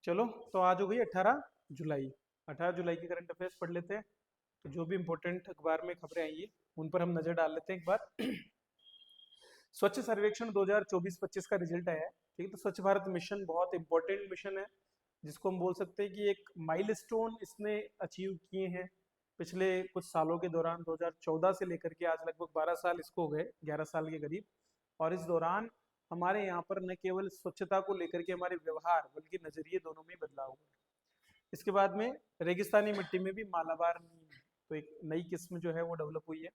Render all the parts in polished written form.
चलो, तो आज हो गई 18 जुलाई। 18 जुलाई की करंट अफेयर्स पढ़ लेते हैं। तो जो भी इंपॉर्टेंट अखबार में खबरें आई है उन पर हम नजर डाल लेते हैं एक बार। स्वच्छ सर्वेक्षण 2024-25 का रिजल्ट आया है। ठीक है, तो स्वच्छ भारत मिशन बहुत इंपॉर्टेंट मिशन है, जिसको हम बोल सकते हैं कि एक माइलस्टोन इसने अचीव किए हैं पिछले कुछ सालों के दौरान। 2014 से लेकर के आज लगभग 12 साल इसको हो गए, 11 साल के करीब। और इस दौरान हमारे यहाँ पर न केवल स्वच्छता को लेकर के हमारे व्यवहार बल्कि नजरिए दोनों में बदलाव हुआ है। इसके बाद में रेगिस्तानी मिट्टी में भी मालाबार नीम, तो एक नई किस्म जो है वो डेवलप हुई है।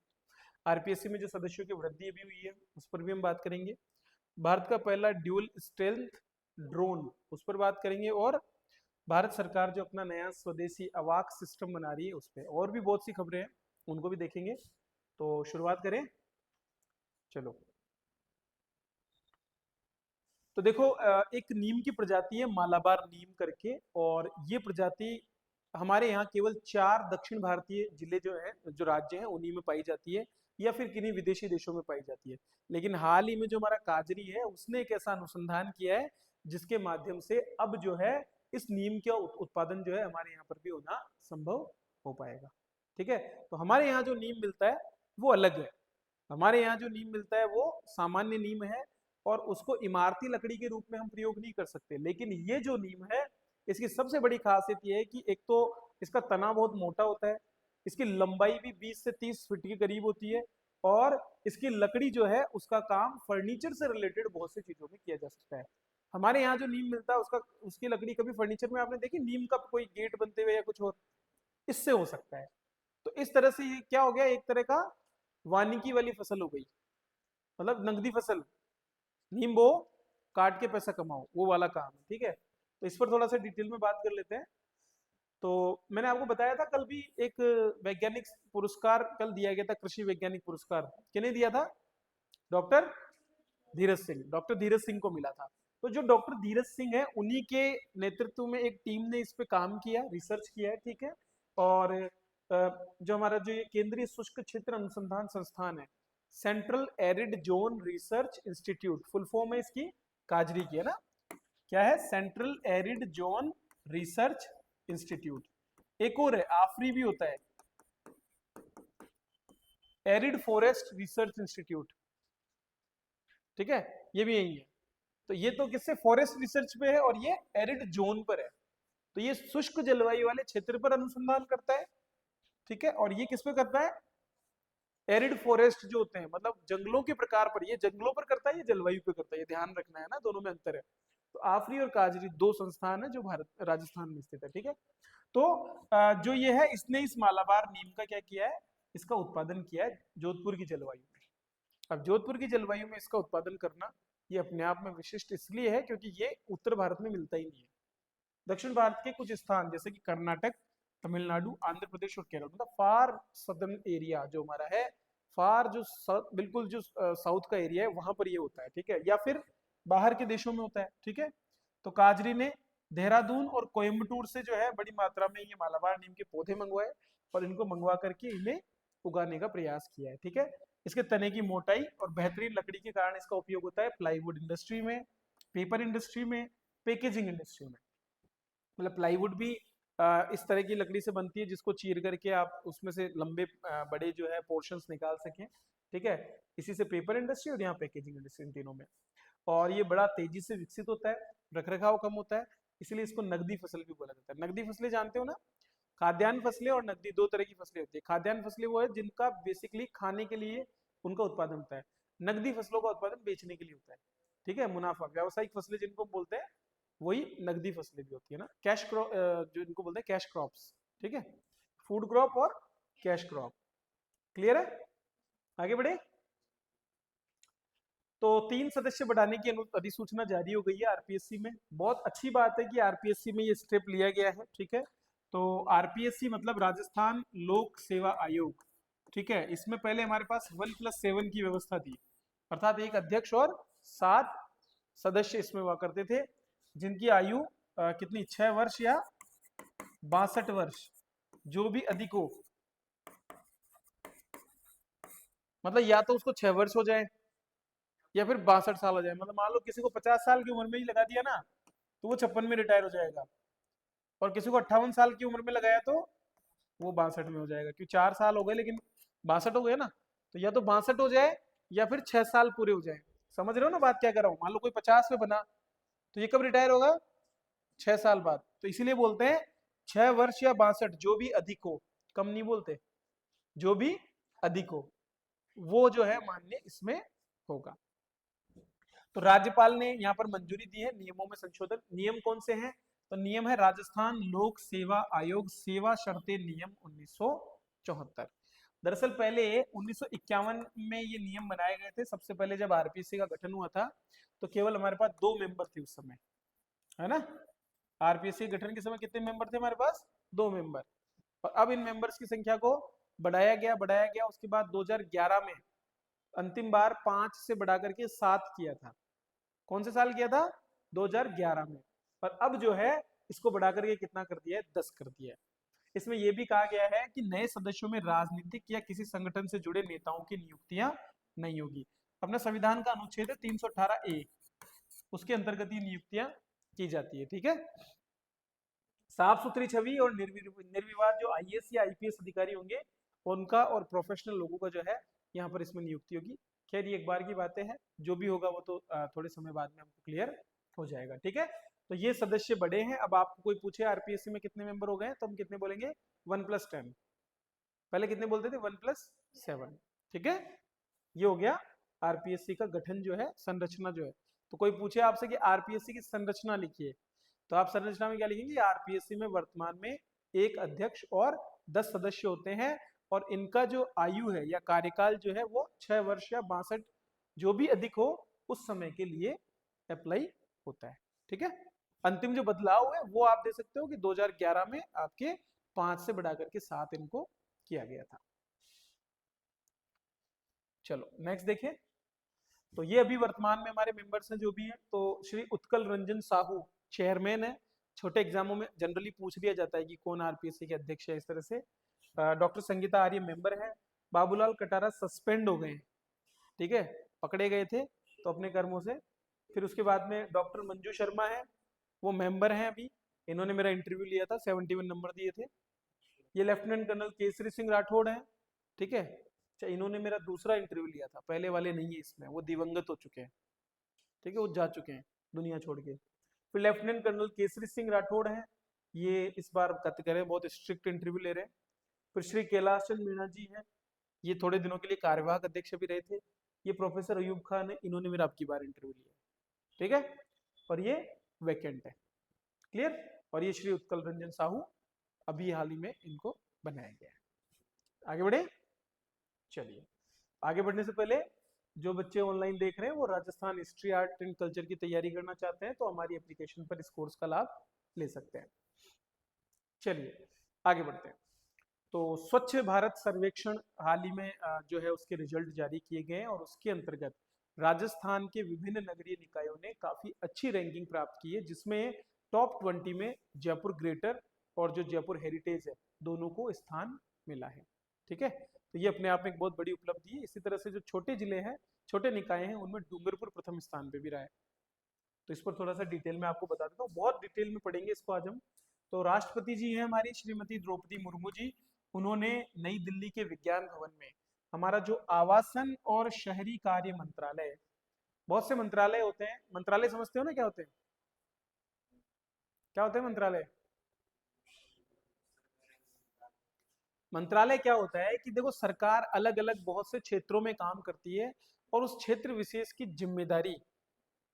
आरपीएससी में जो सदस्यों की वृद्धि भी हुई है उस पर भी हम बात करेंगे। भारत का पहला ड्यूल स्टेल्थ ड्रोन, उस पर बात करेंगे। और भारत सरकार जो अपना नया स्वदेशी अवाक सिस्टम बना रही है उस पर और भी बहुत सी खबरें हैं, उनको भी देखेंगे। तो शुरुआत करें, चलो। तो देखो, एक नीम की प्रजाति है मालाबार नीम करके, और ये प्रजाति हमारे यहाँ केवल 4 दक्षिण भारतीय जिले जो है, जो राज्य हैं उन्हीं में पाई जाती है, या फिर किन्हीं विदेशी देशों में पाई जाती है। लेकिन हाल ही में जो हमारा काजरी है उसने एक ऐसा अनुसंधान किया है जिसके माध्यम से अब जो है इस नीम का उत्पादन जो है हमारे यहाँ पर भी होना संभव हो पाएगा। ठीक है, तो हमारे यहाँ जो नीम मिलता है वो अलग है। हमारे यहाँ जो नीम मिलता है वो सामान्य नीम है, और उसको इमारती लकड़ी के रूप में हम प्रयोग नहीं कर सकते। लेकिन ये जो नीम है, इसकी सबसे बड़ी खासियत ये है कि एक तो इसका तना बहुत मोटा होता है, इसकी लंबाई भी 20 से 30 फीट के करीब होती है, और इसकी लकड़ी जो है उसका काम फर्नीचर से रिलेटेड बहुत सी चीजों में किया जा सकता है। हमारे यहाँ जो नीम मिलता है उसका उसकी लकड़ी कभी फर्नीचर में आपने देखी नीम का कोई गेट बनते हुए या कुछ और, इससे हो सकता है। तो इस तरह से ये क्या हो गया, एक तरह का वानिकी वाली फसल हो गई, मतलब नकदी फसल। नीम बो, काट के पैसा कमाओ, वो वाला काम है। ठीक है, तो इस पर थोड़ा सा डिटेल में बात कर लेते हैं। तो मैंने आपको बताया था कल भी एक वैज्ञानिक पुरस्कार कल दिया गया था, कृषि वैज्ञानिक पुरस्कार किन्हें दिया था? डॉक्टर धीरज सिंह, डॉक्टर धीरज सिंह को मिला था। तो जो डॉक्टर धीरज सिंह है उन्हीं के नेतृत्व में एक टीम ने इस पे काम किया, रिसर्च किया है। ठीक है, और जो हमारा जो ये केंद्रीय शुष्क क्षेत्र अनुसंधान संस्थान है, central arid zone research institute, full form है इसकी, काजरी की है ना। क्या है? Central arid zone research institute. एक और है, आफरी भी होता है, एरिड फॉरेस्ट रिसर्च इंस्टीट्यूट। ठीक है, ये भी यही है। तो ये तो किससे, फॉरेस्ट रिसर्च पे है, और ये एरिड जोन पर है। तो ये शुष्क जलवायु वाले क्षेत्र पर अनुसंधान करता है। ठीक है, और ये किस पे करता है? एरिड फॉरेस्ट जो होते हैं, मतलब जंगलों के प्रकार पर। ये जंगलों पर करता है, ये जलवायु पे करता है, ये ध्यान रखना है ना, दोनों में अंतर है। तो आफरी और काजरी दो संस्थान है जो भारत राजस्थान में स्थित है। ठीक है, तो जो ये है इसने इस मालाबार नीम का क्या किया है, इसका उत्पादन किया है जोधपुर की जलवायु में। अब जोधपुर की जलवायु में इसका उत्पादन करना ये अपने आप में विशिष्ट इसलिए है क्योंकि ये उत्तर भारत में मिलता ही नहीं है। दक्षिण भारत के कुछ स्थान जैसे कि कर्नाटक, तमिलनाडु, आंध्र प्रदेश और केरल, मतलब फार सदर्न एरिया जो हमारा है, फार जो बिल्कुल जो साउथ का एरिया है वहां पर ये होता है। ठीक है, या फिर बाहर के देशों में होता है। ठीक है, तो काजरी ने देहरादून और कोयम्बटूर से जो है बड़ी मात्रा में ये मालाबार नीम के पौधे मंगवाए, और इनको मंगवा करके इन्हें उगाने का प्रयास किया है। ठीक है, इसके तने की मोटाई और बेहतरीन लकड़ी के कारण इसका उपयोग होता है प्लाईवुड इंडस्ट्री में, पेपर इंडस्ट्री में, पैकेजिंग इंडस्ट्री में। मतलब प्लाईवुड भी इस तरह की लकड़ी से बनती है जिसको चीर करके आप उसमें से लंबे बड़े जो है पोर्शंस निकाल सकें। ठीक है, इसी से पेपर इंडस्ट्री और यहाँ पैकेजिंग इंडस्ट्री, इन तीनों में। और ये बड़ा तेजी से विकसित होता है, रखरखाव कम होता है, इसलिए इसको नकदी फसल भी बोला जाता है। नकदी फसलें जानते हो ना, खाद्यान्न फसलें और नकदी, दो तरह की फसलें होती है। खाद्यान्न फसलें वो है जिनका बेसिकली खाने के लिए उनका उत्पादन होता है, नकदी फसलों का उत्पादन बेचने के लिए होता है। ठीक है, मुनाफा, व्यावसायिक फसलें जिनको हम बोलते हैं वही नकदी फसलें भी होती है ना, कैश क्रॉप जो इनको बोलते हैं कैश क्रॉप्स। ठीक है, फूड क्रॉप और कैश क्रॉप। क्लियर है? आगे बढ़े। तो 3 सदस्य बढ़ाने की अधिसूचना जारी हो गई है आरपीएससी में। बहुत अच्छी बात है कि आरपीएससी में ये स्टेप लिया गया है। ठीक है, तो आरपीएससी मतलब राजस्थान लोक सेवा आयोग। ठीक है, इसमें पहले हमारे पास 1+7 की व्यवस्था थी, अर्थात एक अध्यक्ष और 7 सदस्य इसमें हुआ करते थे, जिनकी आयु कितनी, 6 वर्ष या 62 वर्ष, जो भी अधिक हो। मतलब या तो उसको 6 वर्ष हो जाए या फिर 62 साल हो जाए। मतलब मान लो किसी को 50 साल की उम्र में ही लगा दिया ना, तो वो 56 में रिटायर हो जाएगा। और किसी को 58 साल की उम्र में लगाया तो वो 62 में हो जाएगा, क्योंकि 4 साल हो गए लेकिन 62 हो गए ना। तो या तो 62 हो जाए या फिर 6 साल पूरे हो जाए। समझ रहे हो ना बात क्या कर रहा हूँ? मान लो कोई 50 में बना, तो ये कब रिटायर होगा? 6 साल बाद। तो इसीलिए बोलते हैं 6 वर्ष या 62, जो भी अधिक हो, कम नहीं बोलते, जो भी अधिक हो वो जो है मान्य इसमें होगा। तो राज्यपाल ने यहाँ पर मंजूरी दी है नियमों में संशोधन। नियम कौन से हैं? तो नियम है राजस्थान लोक सेवा आयोग सेवा शर्तें नियम 1974। दरअसल पहले 1951 में ये नियम बनाए गए थे। सबसे पहले जब आरपीएससी का गठन हुआ था तो केवल हमारे पास 2 मेंबर थे उस समय, है ना। आरपीएससी गठन के समय कितने मेंबर थे हमारे पास? 2 मेंबर। और अब इन मेंबर्स की संख्या को बढ़ाया गया। उसके बाद 2011 में अंतिम बार 5 से बढ़ा करके 7 किया था। कौन से साल किया था? 2011 में। पर अब जो है इसको बढ़ा करके कितना कर दिया है? 10 कर दिया है। इसमें यह भी कहा गया है कि नए सदस्यों में राजनीतिक या किसी संगठन से जुड़े नेताओं की नियुक्तियां नहीं होगी। अपना संविधान का अनुच्छेद है 318A, उसके अंतर्गत ये नियुक्तियां की जाती है। ठीक है। साफ सुथरी छवि और निर्विवाद जो आईएएस या आईपीएस अधिकारी होंगे उनका और प्रोफेशनल लोगों का जो है यहाँ पर इसमें नियुक्ति होगी। खैर ये एक बार की बातें हैं, जो भी होगा वो तो थोड़े समय बाद में हमको क्लियर हो जाएगा। ठीक है। तो ये सदस्य बड़े हैं। अब आपको कोई पूछे आरपीएससी में कितने मेंबर हो गए तो हम कितने बोलेंगे? 1+10। पहले कितने बोलते थे? 1+7। ठीक है। ये हो गया आरपीएससी का गठन जो है, संरचना जो है। तो कोई पूछे आपसे कि आरपीएससी की संरचना लिखिए, तो आप संरचना में क्या लिखेंगे? आरपीएससी में वर्तमान में एक अध्यक्ष और 10 सदस्य होते हैं, और इनका जो आयु है या कार्यकाल जो है वो 6 वर्ष या 62, जो भी अधिक हो उस समय के लिए अप्लाई होता है। ठीक है। अंतिम जो बदलाव है वो आप दे सकते हो कि 2011 में आपके 5 से बढ़ा करके 7 इनको किया गया था। चलो नेक्स्ट देखें। तो ये अभी वर्तमान में हमारे मेंबर्स हैं जो भी हैं। तो श्री उत्कल रंजन साहू चेयरमैन है। छोटे एग्जामों में जनरली पूछ लिया जाता है कि कौन आरपीएससी के अध्यक्ष है, इस तरह से। डॉक्टर संगीता आर्य मेंबर है। बाबूलाल कटारा सस्पेंड हो गए हैं, ठीक है, पकड़े गए थे तो अपने कर्मों से। फिर उसके बाद में डॉक्टर मंजू शर्मा है, वो मेंबर हैं अभी। इन्होंने मेरा इंटरव्यू लिया था, 71 नंबर दिए थे। ये लेफ्टिनेंट कर्नल केसरी सिंह राठौड़ है, ठीक है। अच्छा, इन्होंने मेरा दूसरा इंटरव्यू लिया था, पहले वाले नहीं है इसमें, वो दिवंगत हो चुके हैं, ठीक है, वो जा चुके हैं दुनिया छोड़ के। फिर लेफ्टिनेंट कर्नल केसरी सिंह राठौड़ है, ये इस बार कत करें, बहुत स्ट्रिक्ट इंटरव्यू ले रहे हैं। फिर श्री कैलाश चंद मीणा जी हैं, ये थोड़े दिनों के लिए कार्यवाहक अध्यक्ष भी रहे थे। ये प्रोफेसर अयूब खान है, इन्होंने मेरा अब की बार इंटरव्यू लिया, ठीक है, और ये वैकेंट है। क्लियर। और ये श्री उत्कल रंजन साहू, अभी हाल ही में इनको बनाया गया है। आगे बढ़े। चलिए, आगे बढ़ने से पहले जो बच्चे ऑनलाइन देख रहे हैं वो Rajasthan history art and culture की तैयारी करना चाहते हैं तो हमारी एप्लीकेशन पर इस कोर्स का लाभ ले सकते हैं। चलिए आगे बढ़ते हैं। तो स्वच्छ भारत सर्वेक्षण हाल ही में जो है उसके रिजल्ट जारी किए गए हैं, और उसके अंतर्गत राजस्थान के विभिन्न नगरीय निकायों ने काफी अच्छी रैंकिंग प्राप्त की है, जिसमें टॉप 20 में जयपुर ग्रेटर और जो जयपुर हेरिटेज है दोनों को स्थान मिला है। ठीक है। तो ये अपने आप में एक बहुत बड़ी उपलब्धि है। इसी तरह से जो छोटे जिले हैं, छोटे निकाय हैं, उनमें डूंगरपुर प्रथम स्थान पे भी रहा है। तो इस पर थोड़ा सा डिटेल में आपको बता देता हूँ, बहुत डिटेल में पढ़ेंगे इसको आज हम। तो राष्ट्रपति जी हैं हमारी श्रीमती द्रौपदी मुर्मू जी, उन्होंने नई दिल्ली के विज्ञान भवन में हमारा जो आवासन और शहरी कार्य मंत्रालय, बहुत से मंत्रालय होते हैं, मंत्रालय समझते हो ना क्या होते हैं? क्या होते हैं मंत्रालय? मंत्रालय क्या होता है कि देखो, सरकार अलग अलग बहुत से क्षेत्रों में काम करती है, और उस क्षेत्र विशेष की जिम्मेदारी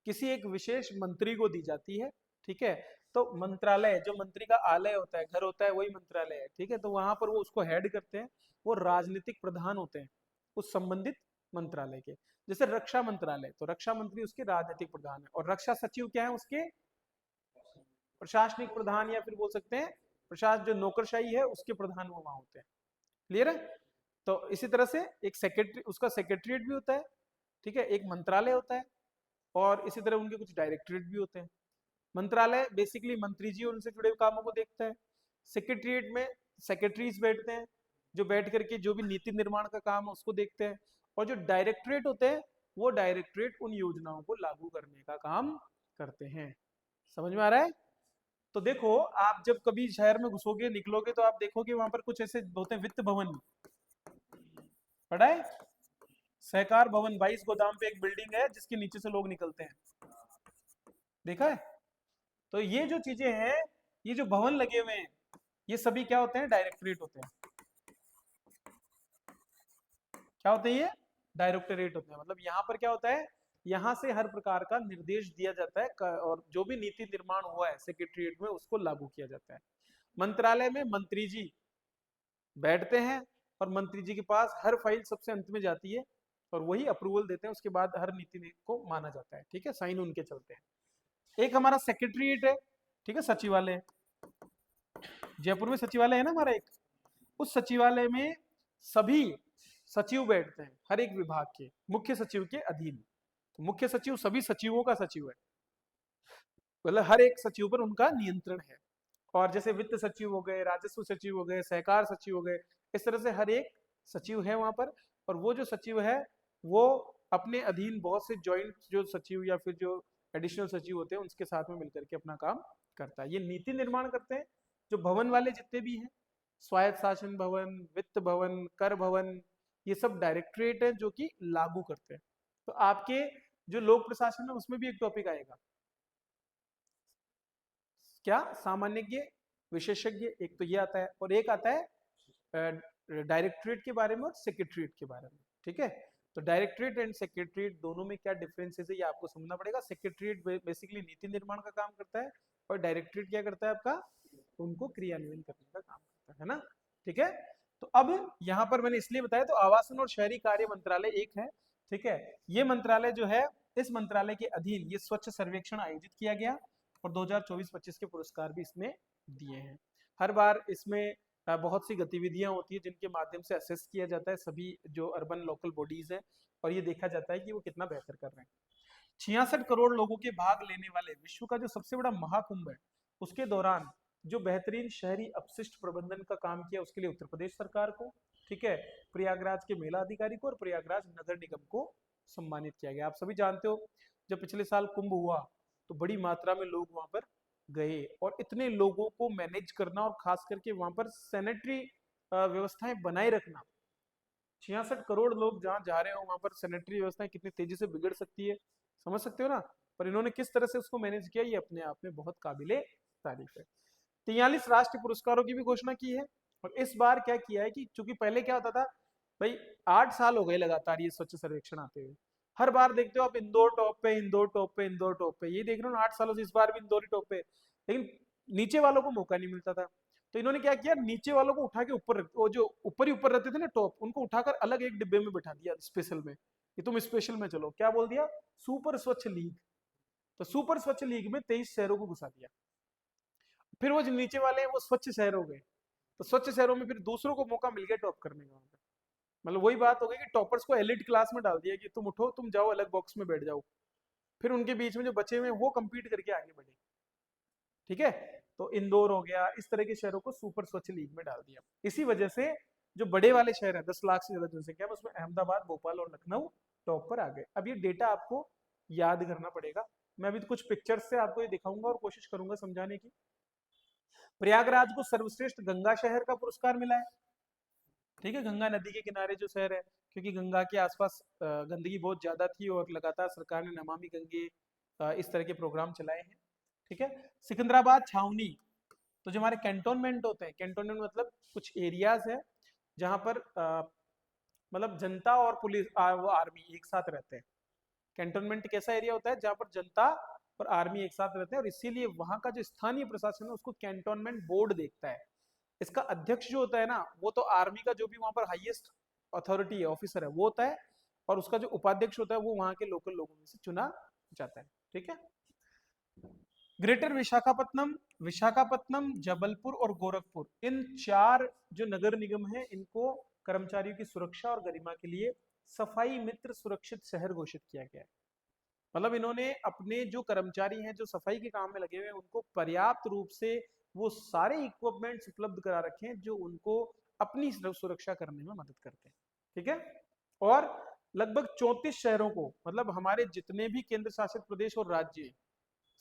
किसी एक विशेष मंत्री को दी जाती है। ठीक है। तो मंत्रालय, जो मंत्री का आलय होता है, घर होता है, वही मंत्रालय है। ठीक है। तो वहां पर वो उसको हेड करते हैं, वो राजनीतिक प्रधान होते हैं उस संबंधित मंत्रालय के। जैसे रक्षा मंत्रालय, तो रक्षा मंत्री उसके राजनीतिक प्रधान है, और रक्षा सचिव क्या है उसके? प्रशासनिक प्रधान, या फिर बोल सकते हैं प्रशासन, जो नौकरशाही है उसके प्रधान वो वहां होते हैं। क्लियर है। तो इसी तरह से एक सेक्रेटरी, उसका सेक्रेटरीट भी होता है, ठीक है, एक मंत्रालय होता है, और इसी तरह उनके कुछ डायरेक्टरेट भी होते हैं। मंत्रालय बेसिकली मंत्री जी और उनसे जुड़े हुए कामों को देखता है। सेक्रेटरीट में सेक्रेटरीज बैठते हैं, जो बैठ करके जो भी नीति निर्माण का काम है उसको देखते हैं। और जो डायरेक्टरेट होते हैं, वो डायरेक्टरेट उन योजनाओं को लागू करने का काम करते हैं। समझ में आ रहा है? तो देखो, आप जब कभी शहर में घुसोगे निकलोगे तो आप देखोगे वहां पर कुछ ऐसे होते हैं, वित्त भवन पढ़ा है, सहकार भवन, 22 गोदाम पे एक बिल्डिंग है जिसके नीचे से लोग निकलते हैं, देखा है? तो ये जो चीजें हैं, ये जो भवन लगे हुए हैं, ये सभी क्या होते हैं? डायरेक्टरेट होते हैं। क्या होते हैं ये? डायरेक्टरेट होते हैं। मतलब यहाँ पर क्या होता है, यहाँ से हर प्रकार का निर्देश दिया जाता है और जो भी नीति निर्माण हुआ है सेक्रेटरीट में उसको लागू किया जाता है। मंत्रालय में मंत्री जी बैठते हैं और मंत्री जी के पास हर फाइल सबसे अंत में जाती है और वही अप्रूवल देते हैं, उसके बाद हर नीति को माना जाता है, ठीक है, साइन उनके चलते हैं। एक हमारा सेक्रेटरीट है, ठीक है, सचिवालय, जयपुर में सचिवालय है ना हमारा एक, उस सचिवालय में सभी सचिव बैठते हैं हर एक विभाग के मुख्य सचिव के अधीन। तो मुख्य सचिव सभी सचिवों का सचिव है, मतलब हर एक सचिव पर उनका नियंत्रण है। और जैसे वित्त सचिव हो गए, राजस्व सचिव हो गए, सहकार सचिव हो गए, इस तरह से हर एक सचिव है वहां पर। और वो जो सचिव है वो अपने अधीन बहुत से ज्वाइंट जो सचिव या फिर जो एडिशनल सचिव होते हैं उसके साथ में मिलकर के अपना काम करता है। ये नीति निर्माण करते हैं। जो भवन वाले जितने भी हैं, स्वायत्त शासन भवन, वित्त भवन, कर भवन, ये सब डायरेक्टरेट है जो कि लागू करते हैं। तो आपके जो लोक प्रशासन है उसमें भी एक टॉपिक आएगा, क्या? सामान्यज्ञ, विशेषज्ञ, एक तो ये आता है और एक आता है डायरेक्टरेट के बारे में और सेक्रेटरीट के बारे में, ठीक है? तो डायरेक्टरेट एंड सेक्रेटरीट दोनों में क्या डिफरेंसेस है ये आपको समझना पड़ेगा। सेक्रेटरीट बेसिकली नीति निर्माण का काम करता है और डायरेक्टरेट क्या करता है आपका? उनको क्रियान्वयन करने का काम करता है ना, ठीक है? तो अब यहाँ पर मैंने इसलिए बताया, तो आवासन और शहरी कार्य मंत्रालय एक है, ठीक है? ये मंत्रालय जो है, इस मंत्रालय के अधीन ये स्वच्छ सर्वेक्षण आयोजित किया गया और 2024-25 के पुरस्कार भी इसमें दिए हैं। हर बार इसमें बहुत सी गतिविधियां होती है जिनके माध्यम से असेस किया जाता है सभी जो अर्बन लोकल बॉडीज हैं और ये देखा जाता है कि वो कितना बेहतर कर रहे हैं। 66 करोड़ लोगों के भाग लेने वाले विश्व का जो सबसे बड़ा महाकुंभ है, उसके दौरान जो बेहतरीन शहरी अपशिष्ट प्रबंधन का काम किया उसके लिए उत्तर प्रदेश सरकार को, ठीक है, प्रयागराज के मेला अधिकारी को और प्रयागराज नगर निगम को सम्मानित किया गया। आप सभी जानते हो जब पिछले साल कुंभ हुआ तो बड़ी मात्रा में लोग वहां पर गए और इतने लोगों को मैनेज करना और खास करके वहां पर सैनिटरी व्यवस्थाएं बनाए रखना, 66 करोड़ लोग जहाँ जा रहे हो वहां पर सैनिटरी व्यवस्थाएं कितनी तेजी से बिगड़ सकती है, समझ सकते हो ना? पर इन्होंने किस तरह से उसको मैनेज किया, ये अपने आप में बहुत काबिले तारीफ है। 43 राष्ट्रीय पुरस्कारों की भी घोषणा की है और इस बार क्या किया है कि चूंकि पहले क्या होता था भाई, 8 साल हो गए लगातार ये स्वच्छ सर्वेक्षण आते हुए, हर बार देखते हो आप इंदौर टॉप पे, इंदौर टॉप पे, इंदौर टॉप पे, ये देख रहे हो ना 8 सालों से, इस बार भी इंदौर ही टॉप पे, लेकिन नीचे वालों को मौका नहीं मिलता था। तो इन्होंने क्या किया, नीचे वालों को उठा के ऊपर, वो जो ऊपर ही ऊपर रहते थे ना टॉप, उनको उठाकर अलग एक डिब्बे में बैठा दिया स्पेशल में, कि तुम स्पेशल में चलो, क्या बोल दिया? सुपर स्वच्छ लीग। तो सुपर स्वच्छ लीग में 23 शहरों को घुसा दिया। फिर वो जो नीचे वाले हैं वो स्वच्छ शहर हो गए, तो स्वच्छ शहरों में फिर दूसरों को मौका मिल गया टॉप करने का। मतलब वही बात हो गई कि टॉपर्स को एलिट क्लास में डाल दिया कि तुम उठो, तुम जाओ अलग बॉक्स में बैठ जाओ, फिर उनके बीच में जो बचे हुए हैं वो compete करके आगे बढ़े, ठीक है? तो इंदौर हो गया, इस तरह के शहरों को सुपर स्वच्छ लीग में डाल दिया। इसी वजह से जो बड़े वाले शहर है 10 लाख से ज्यादा जनसंख्या में, उसमें अहमदाबाद, भोपाल और लखनऊ टॉप पर आ गए। अब ये डेटा आपको याद करना पड़ेगा। मैं अभी कुछ पिक्चर्स से आपको ये दिखाऊंगा और कोशिश करूंगा समझाने की। प्रयागराज को सर्वश्रेष्ठ गंगा शहर का पुरस्कार मिला है, ठीक है, गंगा नदी के किनारे जो शहर है, क्योंकि गंगा के आसपास गंदगी बहुत ज्यादा थी और लगातार सरकार ने नमामि गंगे इस तरह के प्रोग्राम चलाए हैं, ठीक है। सिकंदराबाद छावनी, तो जो हमारे कैंटोनमेंट होते हैं, कैंटोनमेंट मतलब कुछ एरियाज है जहां पर मतलब जनता और पुलिस वो आर्मी एक साथ रहते हैं। कैंटोनमेंट कैसा एरिया होता है जहां पर जनता और आर्मी एक साथ रहते हैं और इसीलिए वहां का जो स्थानीय प्रशासन है उसको कैंटोनमेंट बोर्ड देखता है। इसका अध्यक्ष जो होता है ना, वो तो आर्मी का जो भी वहां पर हाईएस्ट अथॉरिटी है, ऑफिसर है, वो होता है, और उसका जो उपाध्यक्ष होता है वो वहां के लोकल लोगों में से चुना जाता है, ठीक है। ग्रेटर विशाखापत्तनम, विशाखापत्तनम, जबलपुर और गोरखपुर, इन 4 जो नगर निगम है इनको कर्मचारियों की सुरक्षा और गरिमा के लिए सफाई मित्र सुरक्षित शहर घोषित किया गया है। मतलब इन्होंने अपने जो कर्मचारी हैं जो सफाई के काम में लगे हुए हैं उनको पर्याप्त रूप से वो सारे इक्विपमेंट्स उपलब्ध करा रखे हैं जो उनको अपनी सुरक्षा करने में मदद करते हैं, ठीक है। और लगभग 34 शहरों को, मतलब हमारे जितने भी केंद्र शासित प्रदेश और राज्य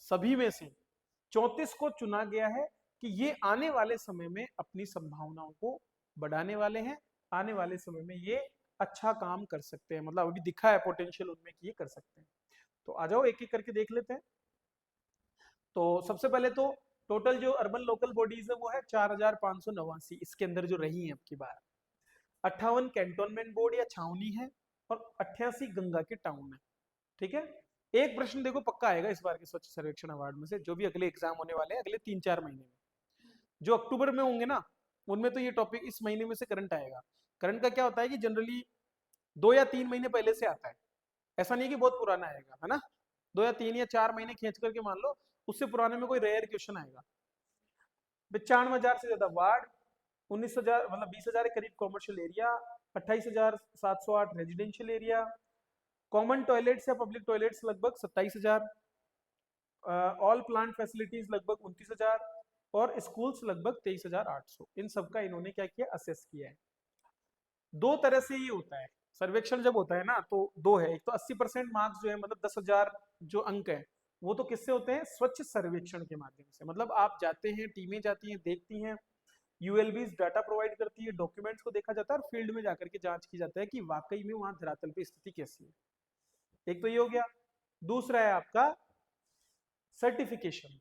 सभी में से 34 को चुना गया है कि ये आने वाले समय में अपनी संभावनाओं को बढ़ाने वाले हैं, आने वाले समय में ये अच्छा काम कर सकते हैं, मतलब अभी दिखा है पोटेंशियल उनमें कि ये कर सकते हैं। तो आ जाओ एक एक करके देख लेते हैं। तो सबसे पहले तो टोटल जो अर्बन लोकल बॉडीज है वो है 4589, इसके अंदर जो रही है अब की बार 58 कैंटोनमेंट बोर्ड या छावनी है और 88 गंगा के टाउन है। ठीक है, एक प्रश्न देखो पक्का आएगा इस बार के स्वच्छ सर्वेक्षण अवार्ड में से, जो भी अगले एग्जाम होने वाले हैं अगले 3-4 महीने में, जो अक्टूबर में होंगे ना, उनमें तो ये टॉपिक इस महीने में से करंट आएगा। करंट का क्या होता है कि जनरली 2 या 3 महीने पहले से आता है, ऐसा नहीं कि बहुत पुराना आएगा, है ना। 2 या 3 या 4 महीने खींच करके मान लो, उससे पुराने में कोई रेयर क्वेश्चन आएगा। 95,000 से ज्यादा वार्ड, 19,000 मतलब 20,000 के करीब commercial area, 28,708 residential area, common toilets या पब्लिक टॉयलेट्स लगभग 27,000, ऑल प्लांट फैसिलिटीज लगभग 29,000 और स्कूल्स लगभग 23,800। इन सबका इन्होंने क्या किया, असेस किया है। दो तरह से ये होता है सर्वेक्षण जब होता है ना, तो दो है, एक तो 80% मार्क्स जो है मतलब 10,000 जो अंक है वो तो किससे होते हैं, स्वच्छ सर्वेक्षण के माध्यम से। मतलब आप जाते हैं, टीमें जाती हैं, देखती हैं, यूएलबी डाटा प्रोवाइड करती है, डॉक्यूमेंट्स को देखा जाता है और फील्ड में जाकर के जांच की जाता है कि वाकई में वहां धरातल पे स्थिति कैसी है। एक तो ये हो गया। दूसरा है आपका सर्टिफिकेशन,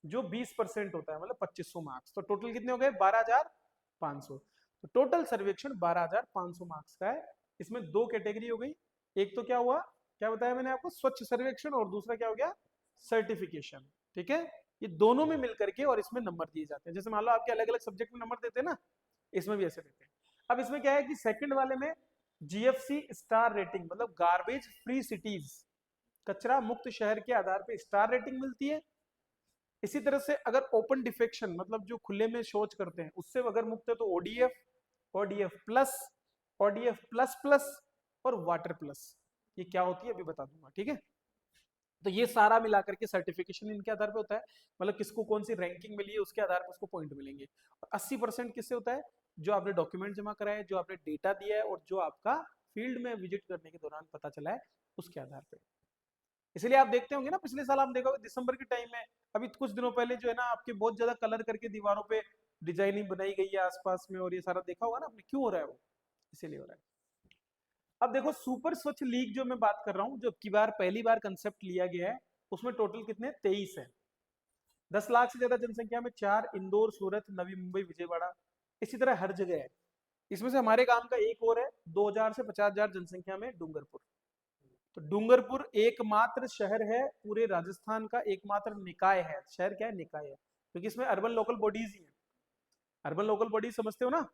जो 20% होता है, मतलब 2500 मार्क्स। तो टोटल कितने हो गए, 12,500। तो टोटल सर्वेक्षण 12,500 मार्क्स का है। इसमें दो कैटेगरी हो गई, एक तो क्या हुआ, क्या बताया मैंने आपको, स्वच्छ सर्वेक्षण, और दूसरा क्या हो गया, सर्टिफिकेशन। ठीक है, ये दोनों में मिलकर के और इसमें नंबर दिए जाते हैं। जैसे मान लो आपके अलग अलग सब्जेक्ट में नंबर देते हैं ना, इसमें भी ऐसे देते हैं। अब इसमें क्या है कि सेकंड वाले में जीएफसी स्टार रेटिंग, मतलब गार्बेज फ्री सिटीज, कचरा मुक्त शहर के आधार पे स्टार रेटिंग मिलती है। इसी तरह से अगर ओपन डिफेक्शन, मतलब जो खुले में शौच करते हैं, उससे अगर मुक्त है तो ODF, ODF plus, ODF plus plus और वाटर प्लस। ये क्या होती है अभी बता दूंगा, ठीक है। तो ये सारा मिलाकर के सर्टिफिकेशन इनके आधार पे होता है, मतलब किसको कौन सी रैंकिंग मिली है उसके आधार पर उसको पॉइंट मिलेंगे। और 80% किससे होता है, जो आपने डॉक्यूमेंट जमा कराया है, जो आपने डेटा दिया है और जो आपका फील्ड में विजिट करने के दौरान पता चला है, उसके आधार पर। इसलिए आप देखते होंगे ना, पिछले साल आप देखोगे दिसंबर के टाइम में, अभी कुछ दिनों पहले जो है ना आपके बहुत ज्यादा कलर करके दीवारों पे डिजाइनिंग बनाई गई है आसपास में, और ये सारा देखा होगा ना आपने, क्यों हो रहा है वो, इसीलिए हो रहा है। अब देखो सुपर स्वच्छ लीग जो मैं बात कर रहा हूँ, जो की बार पहली बार कंसेप्ट लिया गया है, उसमें टोटल कितने 23 है। 10 लाख से ज्यादा जनसंख्या में 4, इंदौर, सूरत, नवी मुंबई, विजयवाड़ा, इसी तरह हर जगह है। इसमें से हमारे गांव का एक और है, 2,000 से 50,000 जनसंख्या में डूंगरपुर। तो डूंगरपुर एकमात्र शहर है पूरे राजस्थान का, एकमात्र निकाय है, शहर क्या है, निकाय है, क्योंकि इसमें अर्बन लोकल बॉडीज ही है। अर्बन लोकल बॉडीज समझते हो ना,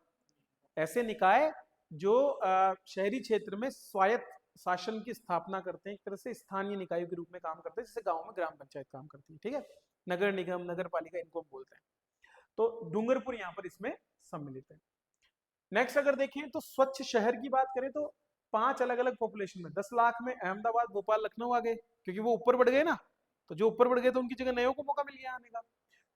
ऐसे निकाय जो शहरी क्षेत्र में स्वायत्त शासन की स्थापना करते हैं, एक तरह से स्थानीय निकायों के रूप में काम करते हैं, जैसे गांव में ग्राम पंचायत काम करती है, ठीक है, नगर निगम, नगर पालिका, इनको हम बोलते हैं। तो डूंगरपुर यहाँ पर इसमें सम्मिलित है। नेक्स्ट अगर देखें तो स्वच्छ शहर की बात करें तो 5 अलग अलग पॉपुलेशन में, 10 लाख में अहमदाबाद, भोपाल, लखनऊ आ गए, क्योंकि वो ऊपर बढ़ गए ना, तो जो ऊपर बढ़ गए तो उनकी जगह नयों को मौका मिल गया आने का।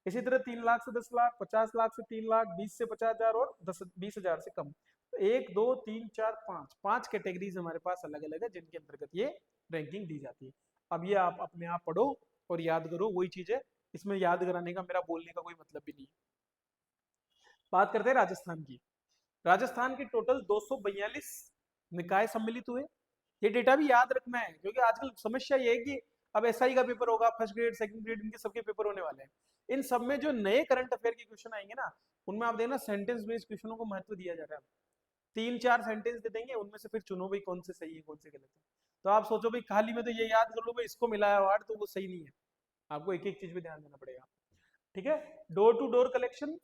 इसी तरह 3 लाख से 10 लाख, 50 लाख से 3 लाख, 20 से 50,000 और 20,000 से कम। तो 1 2 3 4 5 कैटेगरीज हमारे पास अलग अलग है, जिनके अंतर्गत ये रैंकिंग दी जाती है। अब ये आप अपने आप पढ़ो और याद करो, वही चीज है, इसमें याद कराने का मेरा बोलने का कोई मतलब भी नहीं है। बात करते हैं राजस्थान की। राजस्थान के टोटल 242 निकाय सम्मिलित हुए। ये डेटा भी याद रखना है, क्योंकि आजकल समस्या ये है कि अब एसआई का पेपर होगा, फर्स्ट ग्रेड, सेकंड ग्रेड, इनके सबके पेपर होने वाले हैं। इन सब में जो नए करंट अफेयर के क्वेश्चन आएंगे ना, उनमें आप देखना सेंटेंस बेस्ड क्वेश्चनों को महत्व दिया जा रहा है। 3-4 सेंटेंस दे देंगे, उनमें से फिर चुनो भाई कौन से सही है कौन से गलत है। तो आप सोचो भाई खाली में तो ये याद कर लो भाई इसको मिला है अवार्ड, तो वो सही नहीं है, आपको एक एक चीज पे ध्यान देना पड़ेगा। ठीक है, डोर टू डोर कलेक्शन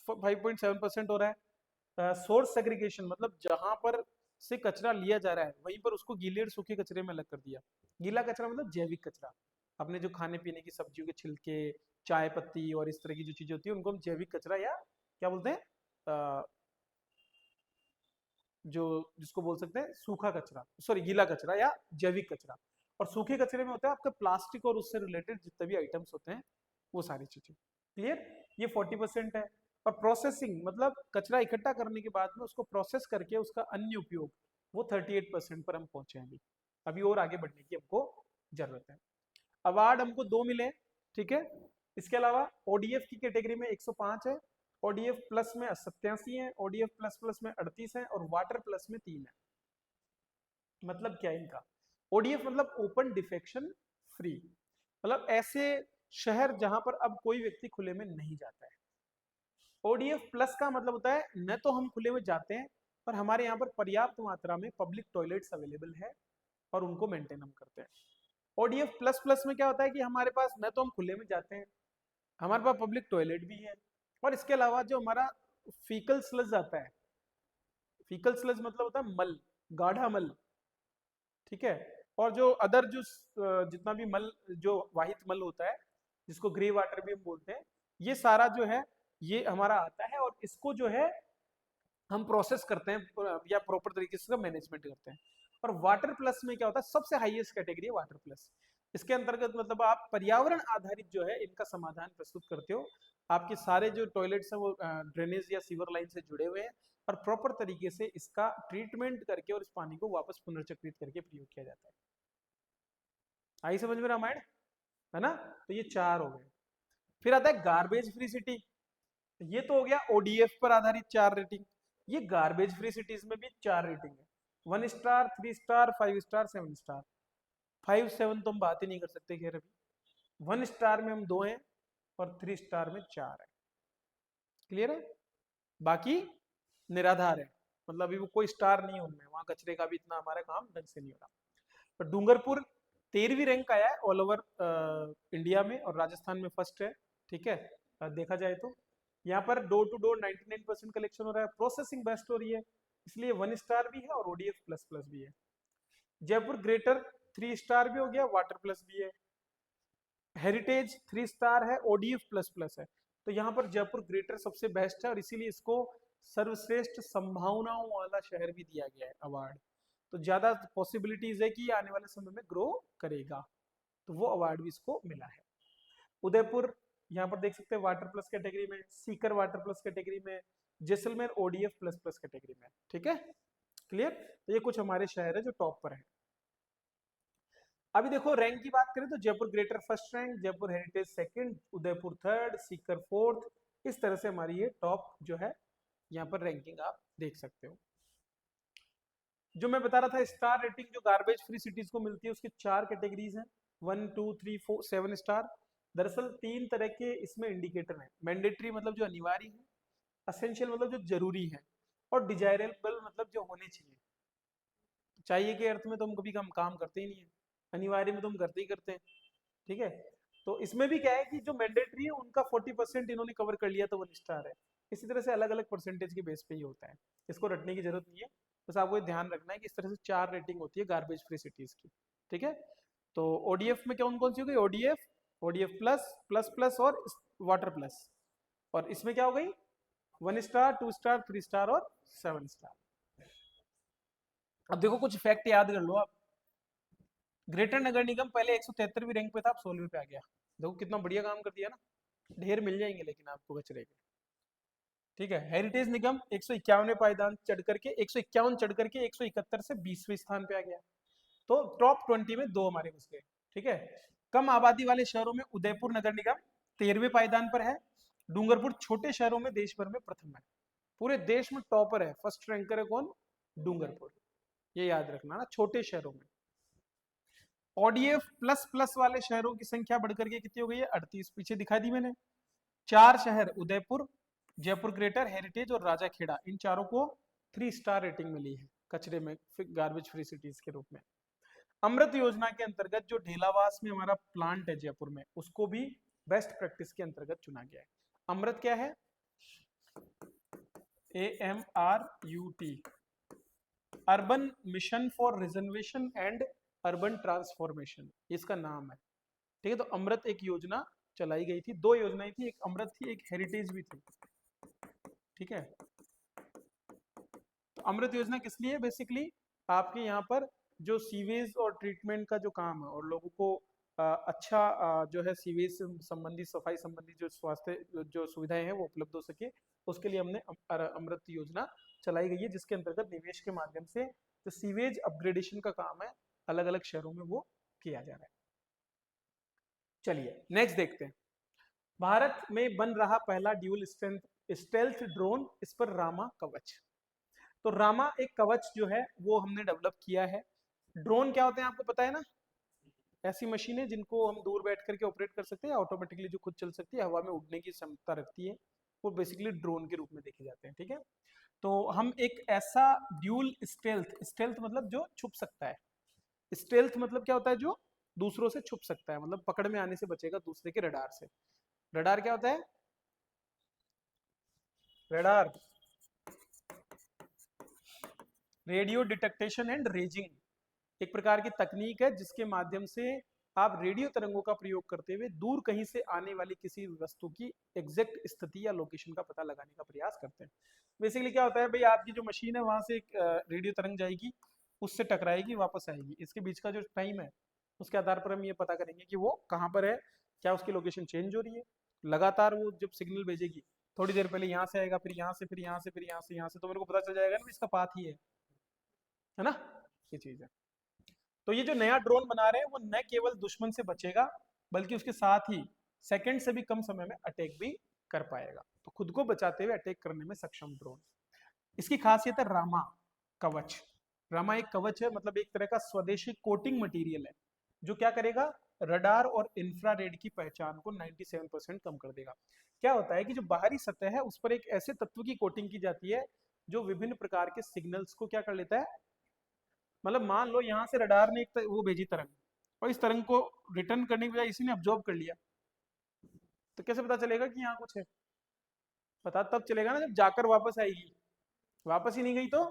55.7% हो रहा है। सोर्स सेग्रीगेशन, मतलब जहां पर से कचरा लिया जा रहा है वहीं पर उसको गीले और सूखे कचरे में अलग कर दिया। गीला कचरा मतलब जैविक कचरा, अपने जो खाने पीने की सब्जियों के छिलके, चाय पत्ती और इस तरह की जो चीजें होती है उनको हम जैविक कचरा या क्या बोलते हैं, जो जिसको बोल सकते हैं सूखा कचरा, सॉरी गीला कचरा या जैविक कचरा। और सूखे कचरे में होता है आपका प्लास्टिक और उससे रिलेटेड जितने भी आइटम्स होते हैं वो सारी चीजें। क्लियर, ये 40% है। और प्रोसेसिंग, मतलब कचरा इकट्ठा करने के बाद में उसको प्रोसेस करके उसका अन्य उपयोग, वो 38% पर हम पहुंचे हैं। अभी अभी और आगे बढ़ने की हमको जरूरत है। अवार्ड हमको 2 मिले, ठीक है। इसके अलावा ओडीएफ की कैटेगरी में 105 है, ओडीएफ प्लस में 87 है, ओडीएफ प्लस प्लस में 38 है और वाटर प्लस में 3 है। मतलब क्या है इनका? ओडीएफ मतलब ओपन डिफेक्शन फ्री, मतलब ऐसे शहर जहां पर अब कोई व्यक्ति खुले में नहीं जाता है। ओडीएफ प्लस का मतलब होता है न तो हम खुले में जाते हैं, पर हमारे यहाँ पर पर्याप्त मात्रा में पब्लिक टॉयलेट्स अवेलेबल है और उनको मेंटेन हम करते हैं। ओडीएफ प्लस प्लस में क्या होता है कि हमारे पास न तो हम खुले में जाते हैं, हमारे पास पब्लिक टॉयलेट भी है, और इसके अलावा जो हमारा फीकल स्लज आता है, फीकल स्लज मतलब होता है मल, गाढ़ा मल, ठीक है, और जो अदर जो जितना भी मल, जो वाहित मल होता है जिसको ग्रे वाटर भी हम बोलते हैं, ये सारा जो है ये हमारा आता है और इसको जो है हम प्रोसेस करते हैं या प्रॉपर तरीके से मैनेजमेंट करते हैं। और वाटर प्लस में क्या होता है, सबसे हाईएस्ट कैटेगरी है वाटर प्लस। इसके अंतर्गत मतलब आप पर्यावरण आधारित जो है इनका समाधान प्रस्तुत करते हो। आपके सारे जो टॉयलेट्स हैं वो ड्रेनेज या सीवर लाइन से जुड़े हुए हैं और प्रॉपर तरीके से इसका ट्रीटमेंट करके और इस पानी को वापस पुनर्चक्रित करके प्रयोग किया जाता है। आई समझ में रामायण, है ना? तो ये 4 हो गए। फिर आता है गार्बेज फ्री सिटी। ये तो हो गया ओडीएफ पर आधारित 4 रेटिंग। ये गार्बेज फ्री सिटीज में भी 4 रेटिंग है, 1 स्टार, 3 स्टार, 5 स्टार, 7 स्टार। 5 7 तो हम बात ही नहीं कर सकते खैर अभी। 1 स्टार में हम 2 हैं और 3 स्टार में 4 है। क्लियर है? बाकी निराधार है, मतलब अभी वो कोई स्टार नहीं है उनमें, वहां कचरे का भी इतना हमारा काम ढंग से नहीं हो रहा। पर डूंगरपुर 13वीं रैंक आया है ऑल ओवर इंडिया में और राजस्थान में फर्स्ट है। ठीक है, देखा जाए तो यहाँ पर डोर टू डोर 99% कलेक्शन हो रहा है, प्रोसेसिंग बेस्ट हो रही है, इसलिए 1 स्टार भी है और ओडीएफ प्लस प्लस भी है। जयपुर ग्रेटर 3 स्टार भी हो गया, वाटर प्लस भी है। हेरिटेज 3 स्टार है, ओडीएफ प्लस प्लस है। तो यहाँ पर जयपुर ग्रेटर सबसे बेस्ट है और इसीलिए इसको सर्वश्रेष्ठ संभावनाओं वाला शहर भी दिया गया है अवार्ड। तो ज्यादा पॉसिबिलिटीज है कि आने वाले समय में ग्रो करेगा, तो वो अवार्ड भी इसको मिला है। उदयपुर यहाँ पर देख सकते हैं वाटर प्लस कैटेगरी में, सीकर वाटर प्लस कैटेगरी में, Jaisalmer ODF plus plus category में। ठीक है, क्लियर? तो ये कुछ हमारे शहर है जो टॉप पर है। अभी देखो रैंक की बात करें तो Jaipur greater first rank, Jaipur heritage second, Udaipur third, Sikar fourth. इस तरह से हमारी ये टॉप जो है यहाँ पर रैंकिंग आप देख सकते हो। जो मैं बता रहा था स्टार रेटिंग जो गार्बेज फ्री सिटीज को मिलती है उसकी 4 कैटेगरीज हैं, 1 2 3 4 7 स्टार। दरअसल 3 तरह के इसमें इंडिकेटर हैं, मैंडेटरी मतलब जो अनिवार्य है, असेंशियल मतलब जो जरूरी है, और डिजायरेबल मतलब जो होने चाहिए। चाहिए के अर्थ में तो हम कभी काम करते ही नहीं है, अनिवार्य में तो हम करते ही करते हैं। ठीक है, तो इसमें भी क्या है कि जो मैंडेटरी है उनका 40% इन्होंने कवर कर लिया तो 1 स्टार है। इसी तरह से अलग अलग परसेंटेज के बेस पे ही होता है, इसको रटने की जरूरत नहीं है, बस आपको ये ध्यान रखना है कि इस तरह से 4 रेटिंग होती है गार्बेज फ्री सिटीज की। ठीक है, तो ओडीएफ में कौन कौन सी हो गई? ODF, ODF plus, plus plus और वाटर प्लस। और इसमें क्या हो गई? 1 स्टार, 2 स्टार, 3 स्टार और 7 स्टार। अब देखो कुछ फैक्ट याद कर लो आप। ग्रेटर नगर निगम पहले 173वीं रैंक पे था, अब 16वीं पे आ गया। देखो कितना बढ़िया काम कर दिया ना, ढेर मिल जाएंगे लेकिन आपको कचरे के। ठीक है, हेरिटेज निगम 151वें पायदान चढ़ करके 151 चढ़ करके 171 से 20वें स्थान पे आ गया। तो टॉप 20 में 2 हमारे घुस गए। ठीक है, कम आबादी वाले शहरों में उदयपुर नगर निगम 13वें पायदान पर है। डूंगरपुर छोटे शहरों में देश भर में प्रथम है, पूरे देश में टॉपर है, फर्स्ट रैंकर है कौन? डूंगरपुर। ये याद रखना ना, छोटे शहरों में। ओडीएफ प्लस प्लस वाले शहरों की संख्या बढ़कर के कितनी हो गई है? 38, पीछे दिखा दी मैंने। 4 शहर उदयपुर, जयपुर ग्रेटर, हेरिटेज और राजाखेड़ा, इन चारों को 3 स्टार रेटिंग मिली है कचरे में, गार्बेज फ्री सिटीज के रूप में। अमृत योजना के अंतर्गत जो ढेलावास में हमारा प्लांट है जयपुर में, उसको भी बेस्ट प्रैक्टिस के अंतर्गत चुना गया है। अमृत क्या है? AMRUT, urban mission for reservation and urban transformation, इसका नाम है। ठीक है, तो अमृत एक योजना चलाई गई थी, 2 योजनाएं थी, एक अमृत थी, एक हेरिटेज भी थी। ठीक है, तो अमृत योजना किस लिए? बेसिकली आपके यहाँ पर जो सीवेज और ट्रीटमेंट का जो काम है और लोगों को अच्छा जो है सीवेज संबंधी, सफाई संबंधी जो स्वास्थ्य जो सुविधाएं हैं वो उपलब्ध हो सके, उसके लिए हमने अमृत योजना चलाई गई है, जिसके अंतर्गत निवेश के माध्यम से जो सीवेज अपग्रेडेशन का काम है अलग अलग शहरों में वो किया जा रहा है। चलिए नेक्स्ट देखते हैं। भारत में बन रहा पहला ड्यूल स्टेल्थ ड्रोन, इस पर रामा कवच। तो रामा एक कवच जो है वो हमने डेवलप किया है। ड्रोन क्या होते हैं आपको पता है ना, ऐसी मशीनें जिनको हम दूर बैठ करके ऑपरेट कर सकते हैं, ऑटोमेटिकली जो खुद चल सकती है, हवा में उड़ने की क्षमता रखती है, वो बेसिकली ड्रोन के रूप में देखे जाते हैं। ठीक है, तो हम एक ऐसा ड्यूल स्टेल्थ, स्टेल्थ मतलब जो छुप सकता है, स्टेल्थ मतलब क्या होता है, जो दूसरों से छुप सकता है, मतलब पकड़ में आने से बचेगा दूसरे के रडार से। रडार क्या होता है, रडार रेडियो डिटेक्टेशन एंड रेजिंग, एक प्रकार की तकनीक है जिसके माध्यम से आप रेडियो तरंगों का प्रयोग करते हुए दूर कहीं से आने वाली किसी वस्तु की एग्जैक्ट स्थिति या लोकेशन का पता लगाने का प्रयास करते हैं। बेसिकली क्या होता है भाई, आपकी जो मशीन है वहां से एक रेडियो तरंग जाएगी, उससे टकराएगी, वापस आएगी, इसके बीच का जो टाइम है उसके आधार पर हम ये पता करेंगे कि वो कहाँ पर है, क्या उसकी लोकेशन चेंज हो रही है। लगातार वो जब सिग्नल भेजेगी, थोड़ी देर पहले यहाँ से आएगा, फिर यहाँ से, फिर यहाँ से, फिर यहाँ से, यहाँ से, तो मेरे को पता चल जाएगा ना इसका पाथ ही है ना, ये चीज है। तो ये जो नया ड्रोन बना रहे हैं वो न केवल दुश्मन से बचेगा, बल्कि उसके साथ ही सेकंड से भी कम समय में अटैक भी कर पाएगा, तो खुद को बचाते हुए अटैक करने में सक्षम ड्रोन। इसकी खासियत है रामा कवच। रामा एक कवच है, मतलब एक तरह का स्वदेशी कोटिंग मटेरियल है, जो क्या करेगा, रडार और इंफ्रारेड की पहचान को 97% कम कर देगा। क्या होता है कि जो बाहरी सतह है उस पर एक ऐसे तत्व की कोटिंग की जाती है जो विभिन्न प्रकार के सिग्नल्स को क्या कर लेता है, मतलब मान लो यहाँ से रडार ने एक वो भेजी तरंग, और इस तरंग को रिटर्न करने की बजाय इसी ने अब्जॉर्ब कर लिया, तो कैसे पता चलेगा कि यहाँ कुछ है, पता तब चलेगा ना जब जाकर वापस आएगी, वापस ही नहीं गई तो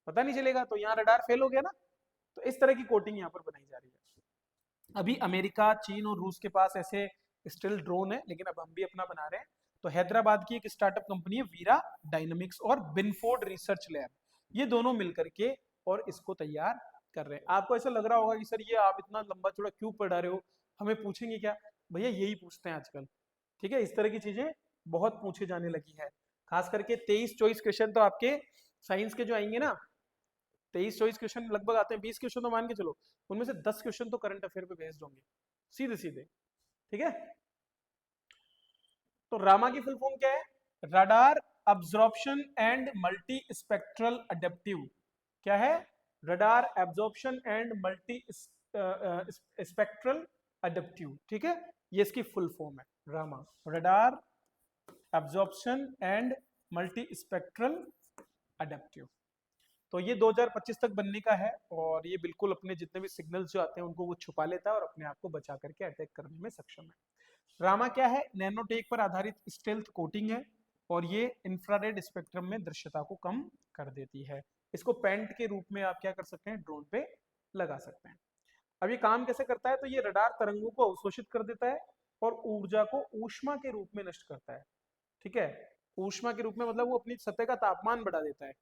पता नहीं चलेगा, तो यहाँ रडार फेल हो गया ना। तो इस तरह की कोटिंग यहाँ पर बनाई जा रही है। अभी अमेरिका, चीन और रूस के पास ऐसे स्टिल ड्रोन है, लेकिन अब हम भी अपना बना रहे हैं। तो हैदराबाद की एक स्टार्टअप कंपनी है वीरा डायनामिक्स और बिनफोर्ड रिसर्च लैब, ये दोनों मिलकर के और इसको तैयार कर रहे हैं। आपको ऐसा लग रहा होगा कि सर ये आप इतना लंबा चौड़ा क्यों पढ़ा रहे हो, हमें पूछेंगे क्या, भैया यही पूछते हैं आजकल। ठीक है, इस तरह की चीजें बहुत पूछे जाने लगी है, खास करके 23-24 क्वेश्चन तो आपके साइंस के जो आएंगे ना, 23-24 क्वेश्चन लगभग आते हैं, 20 क्वेश्चन तो मान के चलो, उनमें से 10 क्वेश्चन तो करंट अफेयर पे बेस्ड होंगे, सीधे सीधे। ठीक है, तो रामा की फुल फॉर्म क्या है, radar absorption and multi spectral adaptive. क्या है, radar absorption and multi spectral adaptive. ठीक है, ये इसकी फुल फॉर्म है Rama, radar absorption and multi spectral adaptive. तो ये 2025 तक बनने का है, और ये बिल्कुल अपने जितने भी सिग्नल्स जो आते हैं उनको वो छुपा लेता है और अपने आप को बचा करके अटैक करने में सक्षम है। रामा क्या है, नैनोटेक पर आधारित स्टेल्थ कोटिंग है, और ये इंफ्रारेड स्पेक्ट्रम में दृश्यता को कम कर देती है। इसको पेंट के रूप में आप क्या कर सकते हैं, ड्रोन पे लगा सकते हैं। अब ये काम कैसे करता है, तो ये रडार तरंगों को अवशोषित कर देता है और ऊर्जा को ऊष्मा के रूप में नष्ट करता है। ठीक है, ऊष्मा के रूप में मतलब वो अपनी सतह का तापमान बढ़ा देता है,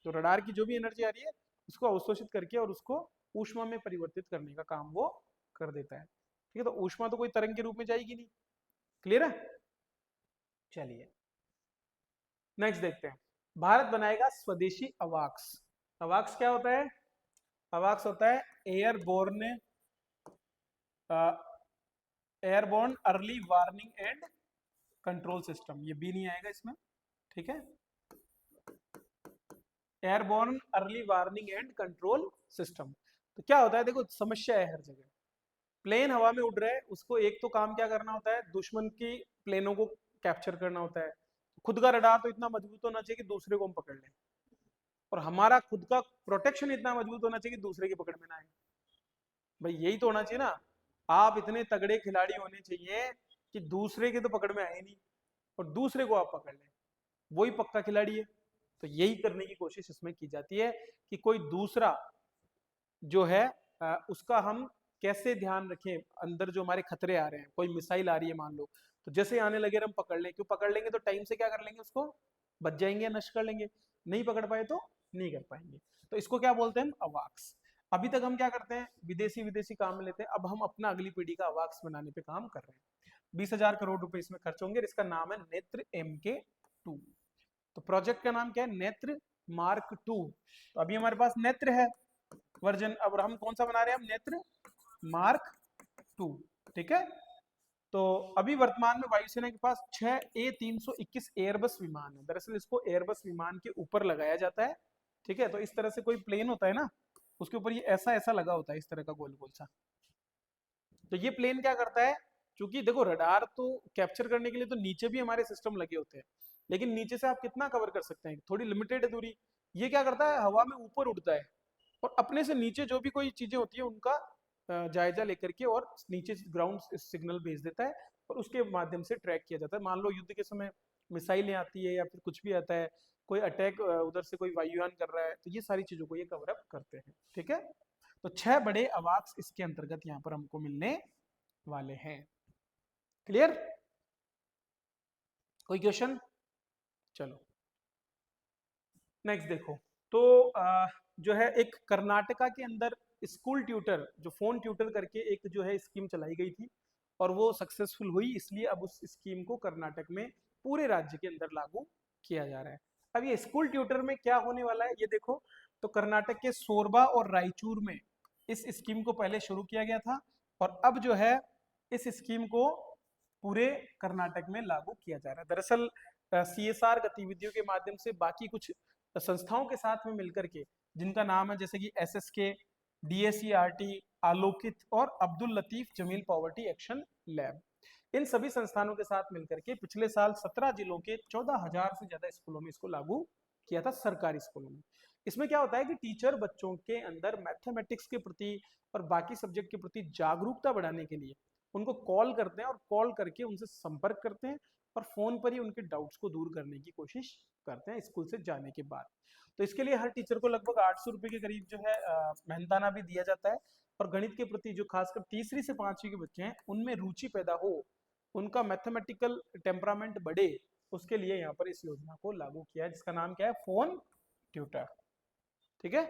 तो रडार की जो भी एनर्जी आ रही है उसको अवशोषित करके और उसको ऊष्मा में परिवर्तित करने का काम वो कर देता है। ठीक है, तो ऊष्मा तो कोई तरंग के रूप में जाएगी नहीं। क्लियर है, चलिए नेक्स्ट देखते हैं। भारत बनाएगा स्वदेशी अवाक्स। अवाक्स क्या होता है, अवाक्स होता है airborne airborne early warning and control system, ये भी नहीं आएगा इसमें। ठीक है, airborne early warning and control system. तो क्या होता है, देखो समस्या है हर जगह, प्लेन हवा में उड़ रहा है, उसको एक तो काम क्या करना होता है, दुश्मन की प्लेनों को कैप्चर करना होता है। खुद का रडार तो इतना मजबूत होना चाहिए कि दूसरे को हम पकड़ लें, और हमारा खुद का प्रोटेक्शन इतना मजबूत होना चाहिए कि दूसरे की पकड़ में ना आए। भाई यही तो होना चाहिए ना, आप इतने तगड़े खिलाड़ी होने चाहिए कि दूसरे के तो पकड़ में आए नहीं, और दूसरे को आप पकड़ लें, वही पक्का खिलाड़ी है। तो यही करने की कोशिश इसमें की जाती है कि कोई दूसरा जो है उसका हम कैसे ध्यान रखें, अंदर जो हमारे खतरे आ रहे हैं, कोई मिसाइल आ रही है मान लो, तो जैसे आने लगे हम पकड़ लें, क्यों पकड़ लेंगे तो टाइम से क्या कर लेंगे, उसको बच जाएंगे या नष्ट कर लेंगे, नहीं पकड़ पाए तो नहीं कर पाएंगे। तो इसको क्या बोलते हैं हम, अवाक्स। अभी तक हम क्या करते हैं, विदेशी विदेशी काम लेते हैं, अब हम अपना अगली पीढ़ी का अवाक्स बनाने पे काम कर रहे हैं। 20,000 करोड़ रुपए इसमें खर्च होंगे, इसका नाम है नेत्र MK2। तो प्रोजेक्ट का नाम क्या है, नेत्र मार्क 2। तो अभी हमारे पास नेत्र है वर्जन, अब हम कौन सा बना रहे हैं, हम नेत्र मार्क 2। ठीक है, तो अभी वर्तमान में वायुसेना के पास 6A321 एयरबस विमान है। दरअसल इसको एयरबस विमान के ऊपर लगाया जाता है, ठीक है। तो इस तरह से कोई प्लेन होता है ना, उसके ऊपर ये ऐसा ऐसा लगा होता है, इस तरह का गोल गोल सा। तो ये प्लेन क्या करता है, क्योंकि देखो रडार तो कैप्चर करने के लिए तो नीचे भी हमारे सिस्टम लगे होते हैं, लेकिन नीचे से आप कितना कवर कर सकते हैं, थोड़ी लिमिटेड है दूरी। ये क्या करता है, हवा में ऊपर उड़ता है और अपने से नीचे जो भी कोई चीजें होती है उनका जायजा लेकर के और नीचे ग्राउंड सिग्नल भेज देता है और उसके माध्यम से ट्रैक किया जाता है। मान लो युद्ध के समय मिसाइलें आती है या फिर कुछ भी आता है, कोई अटैक उधर से कोई वायुयान कर रहा है, तो ये सारी चीजों को ये कवर अप करते हैं, ठीक है। तो 6 बड़े अवाक्स इसके अंतर्गत यहाँ पर हमको मिलने वाले हैं। क्लियर? कोई क्वेश्चन? चलो नेक्स्ट देखो। तो जो है एक कर्नाटका के अंदर स्कूल ट्यूटर, जो फोन ट्यूटर करके एक जो है स्कीम चलाई गई थी और वो सक्सेसफुल हुई, इसलिए अब उस स्कीम को कर्नाटक में पूरे राज्य के अंदर लागू किया जा रहा है। अब ये स्कूल ट्यूटर में क्या होने वाला है ये देखो। तो कर्नाटक के सोरबा और रायचूर में इस स्कीम को पहले शुरू किया गया था और अब जो है इस स्कीम को पूरे कर्नाटक में लागू किया जा रहा है। दरअसल CSR गतिविधियों के माध्यम से बाकी कुछ संस्थाओं के साथ में मिलकर के, जिनका नाम है जैसे कि SSK, DSERT, आलोकित और Abdul Latif Jameel poverty action lab, इन सभी संस्थानों के साथ मिलकर के पिछले साल 17 जिलों के 14,000 से ज्यादा स्कूलों में इसको लागू किया था, सरकारी स्कूलों में। इसमें क्या होता है कि टीचर बच्चों के अंदर मैथमेटिक्स के प्रति और बाकी सब्जेक्ट के प्रति जागरूकता बढ़ाने के लिए उनको कॉल करते हैं और कॉल करके उनसे संपर्क करते हैं और फोन पर ही उनके डाउट्स को दूर करने की कोशिश करते हैं स्कूल से जाने के बाद। तो इसके लिए हर टीचर को लगभग 800 रुपए के करीब जो है मेहनताना भी दिया जाता है और गणित के प्रति जो खासकर तीसरी से पांचवी के बच्चे हैं उनमें रुचि पैदा हो, उनका मैथमेटिकल टेम्परामेंट बढ़े, उसके लिए यहाँ पर इस योजना को लागू किया है, जिसका नाम क्या है, फोन ट्यूटर, ठीक है।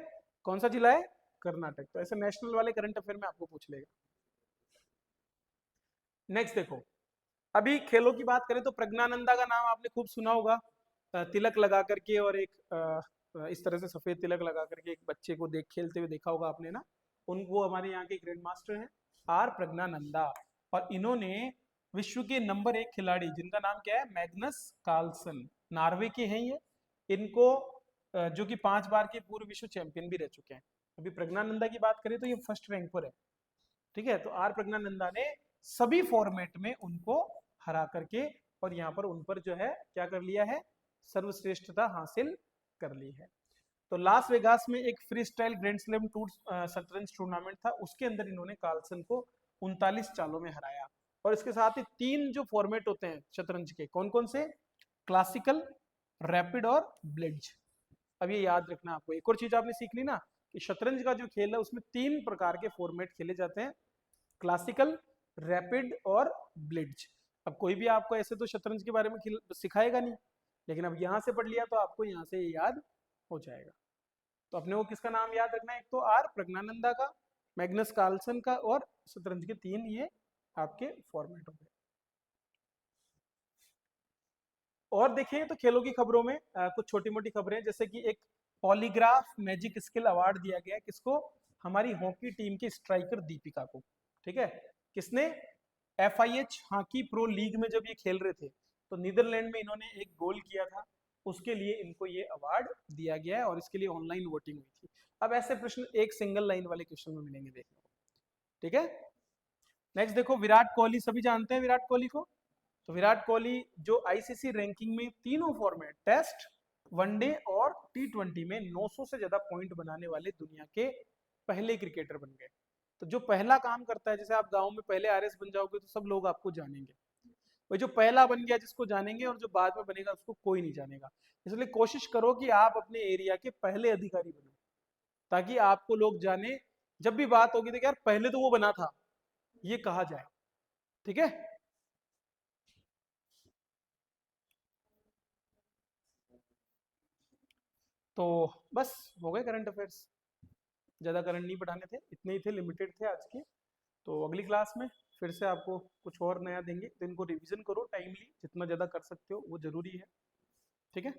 कौन सा जिला है? कर्नाटक। तो ऐसे नेशनल वाले करंट अफेयर में आपको पूछ लेगा। नेक्स्ट देखो, अभी खेलों की बात करें तो प्रज्ञानंदा का नाम आपने खूब सुना होगा। तिलक लगा करके और एक इस तरह से सफेद तिलक लगा करके एक बच्चे को खेलते हुए देखा होगा आपने ना। वो हमारे यहाँ के ग्रैंड मास्टर हैं आर प्रज्ञानंदा, और इन्होंने विश्व के नंबर 1 खिलाड़ी, जिनका नाम क्या है, मैग्नस कार्लसन, नॉर्वे के हैं ये। इनको जो कि 5 बार के पूर्व विश्व चैंपियन भी रह चुके हैं। अभी प्रज्ञानंदा की बात करें तो ये फर्स्ट रैंक पर है, ठीक है। तो आर प्रज्ञानंदा ने सभी फॉर्मेट में उनको हरा करके और यहाँ पर उन पर जो है क्या कर लिया है, सर्वश्रेष्ठता हासिल कर ली है। तो लास वेगास में एक free style grand slam tour शतरंज टूर्नामेंट था, उसके अंदर इन्होंने कार्लसन को 39 चालों में हराया। और इसके साथ ही 3 जो फॉर्मेट होते हैं शतरंज के, कौन कौन से, क्लासिकल, रैपिड और ब्लिट्ज। अब ये याद रखना आपको। एक और चीज आपने सीख ली ना कि शतरंज का जो खेल है उसमें 3 प्रकार के फॉर्मेट खेले जाते हैं, क्लासिकल, रैपिड और ब्लिट्ज। अब कोई भी आपको ऐसे तो शतरंज के बारे में सिखाएगा नहीं, लेकिन अब यहाँ से पढ़ लिया तो आपको यहाँ से याद हो जाएगा। तो अपने को किसका नाम याद रखना है, एक तो आर प्रज्ञानंदा का, मैग्नस कार्लसन का, और शतरंज के 3 ये आपके फॉर्मेट हो गए। और देखिए तो खेलों की खबरों में कुछ छोटी मोटी खबरें, जैसे कि एक पॉलीग्राफ मैजिक स्किल अवार्ड दिया गया है, किसको, हमारी हॉकी टीम की स्ट्राइकर दीपिका को, ठीक है। किसने, FIH हॉकी प्रो लीग में जब ये खेल रहे थे तो नीदरलैंड में इन्होंने एक गोल किया था, उसके लिए इनको ये अवार्ड दिया गया है और इसके लिए ऑनलाइन वोटिंग हुई थी। अब ऐसे प्रश्न एक सिंगल लाइन वाले क्वेश्चन में मिलेंगे देखने को, ठीक है। नेक्स्ट देखो, विराट कोहली, सभी जानते हैं विराट कोहली को। तो विराट कोहली जो ICC रैंकिंग में तीनों फॉर्मेट, टेस्ट, वनडे और T20 में 900 से ज्यादा पॉइंट बनाने वाले दुनिया के पहले क्रिकेटर बन गए। तो जो पहला काम करता है, जैसे आप गांव में पहले RS बन जाओगे तो सब लोग आपको जानेंगे, वो जो पहला बन गया जिसको जानेंगे, और जो बाद में बनेगा उसको कोई नहीं जानेगा। इसलिए कोशिश करो कि आप अपने एरिया के पहले अधिकारी बनो, ताकि आपको लोग जाने, जब भी बात होगी तो यार पहले तो वो बना था, ये कहा जाए, ठीक है। तो बस हो गए करंट अफेयर्स, ज़्यादा करंट नहीं पढ़ाने थे, इतने ही थे, लिमिटेड थे आज के। तो अगली क्लास में फिर से आपको कुछ और नया देंगे, तो इनको रिवीजन करो टाइमली, जितना ज़्यादा कर सकते हो वो ज़रूरी है, ठीक है।